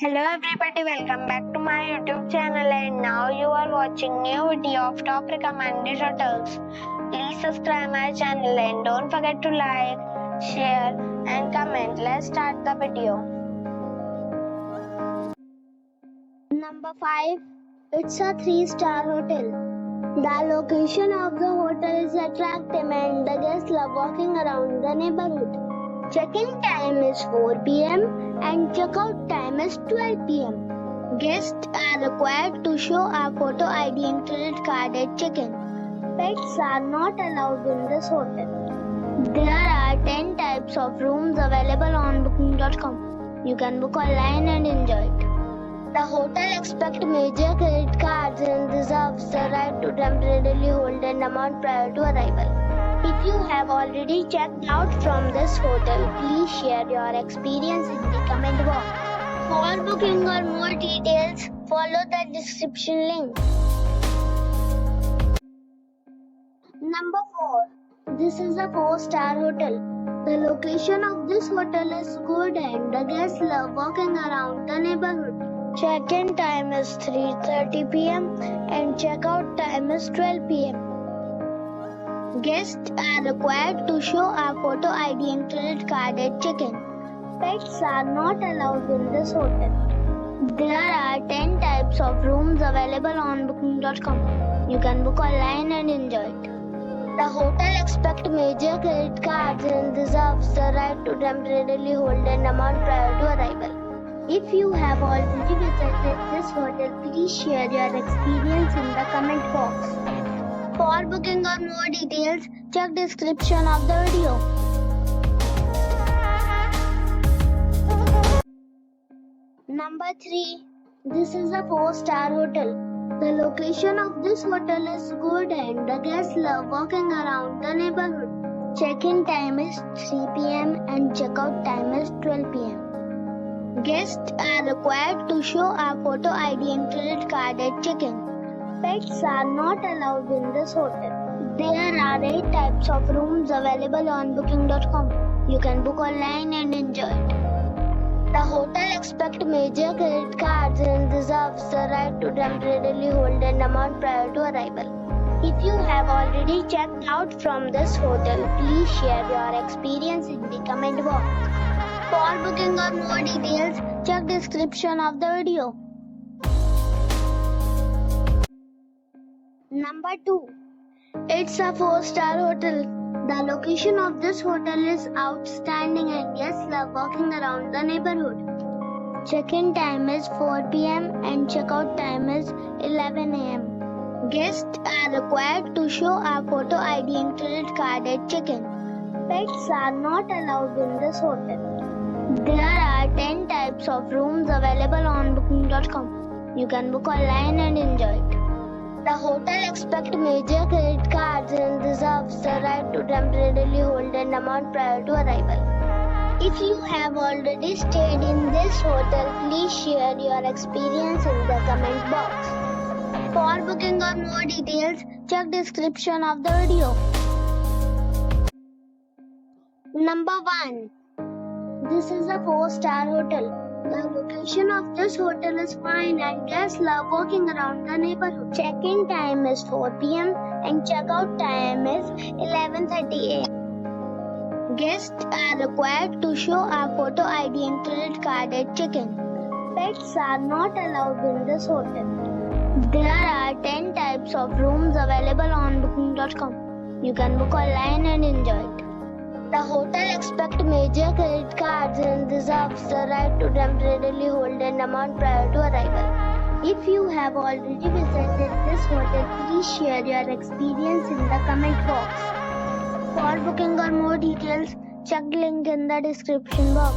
Hello everybody, welcome back to my YouTube channel and now you are watching new video of top recommended hotels. Please subscribe my channel and don't forget to like, share and comment. Let's start the video. Number 5. It's a 3-star hotel. The location of the hotel is attractive and the guests love walking around the neighborhood. Check-in time is 4 p.m. and check-out time is 12 p.m. Guests are required to show a photo ID and credit card at check-in. Pets are not allowed in this hotel. There are 10 types of rooms available on booking.com. You can book online and enjoy it. The hotel expects major credit cards and reserves the right to temporarily hold an amount prior to arrival. If you have already checked out from this hotel, please share your experience in the comment box. For booking or more details, follow the description link. Number 4. This is a 4-star hotel. The location of this hotel is good and the guests love walking around the neighborhood. Check-in time is 3:30 p.m. and check-out time is 12 p.m. Guests are required to show a photo ID and credit card at check-in. Pets are not allowed in this hotel. There are 10 types of rooms available on booking.com. You can book online and enjoy it. The hotel expects major credit cards and reserves the right to temporarily hold an amount prior to arrival. If you have already visited this hotel, please share your experience in the comment box. For booking or more details, check description of the video. Number 3. This is a 4-star hotel. The location of this hotel is good and the guests love walking around the neighborhood. Check-in time is 3 p.m. and check-out time is 12 p.m. Guests are required to show a photo ID and credit card at check-in. Pets are not allowed in this hotel. There are 8 types of rooms available on booking.com. You can book online and enjoy it. The hotel expects major credit cards and reserves the right to temporarily hold an amount prior to arrival. If you have already checked out from this hotel, please share your experience in the comment box. For booking or more details, check description of the video. Number 2. It's a 4-star hotel. The location of this hotel is outstanding and guests love walking around the neighborhood. Check-in time is 4 p.m. and check-out time is 11 a.m. Guests are required to show a photo ID and credit card at check-in. Pets are not allowed in this hotel. There are 10 types of rooms available on booking.com. You can book online and enjoy it. The hotel expects major credit cards and reserves the right to temporarily hold an amount prior to arrival. If you have already stayed in this hotel, please share your experience in the comment box. For booking or more details, check description of the video. Number 1. This is a 4-star hotel. The location of this hotel is fine and guests love walking around the neighborhood. Check-in time is 4 p.m. and check-out time is 11:30 a.m. Guests are required to show a photo ID and credit card at check-in. Pets are not allowed in this hotel. There are 10 types of rooms available on booking.com. You can book online and enjoy it. The hotel expects major credit cards and reserves the right to temporarily hold an amount prior to arrival. If you have already visited this hotel, please share your experience in the comment box. For booking or more details, check link in the description box.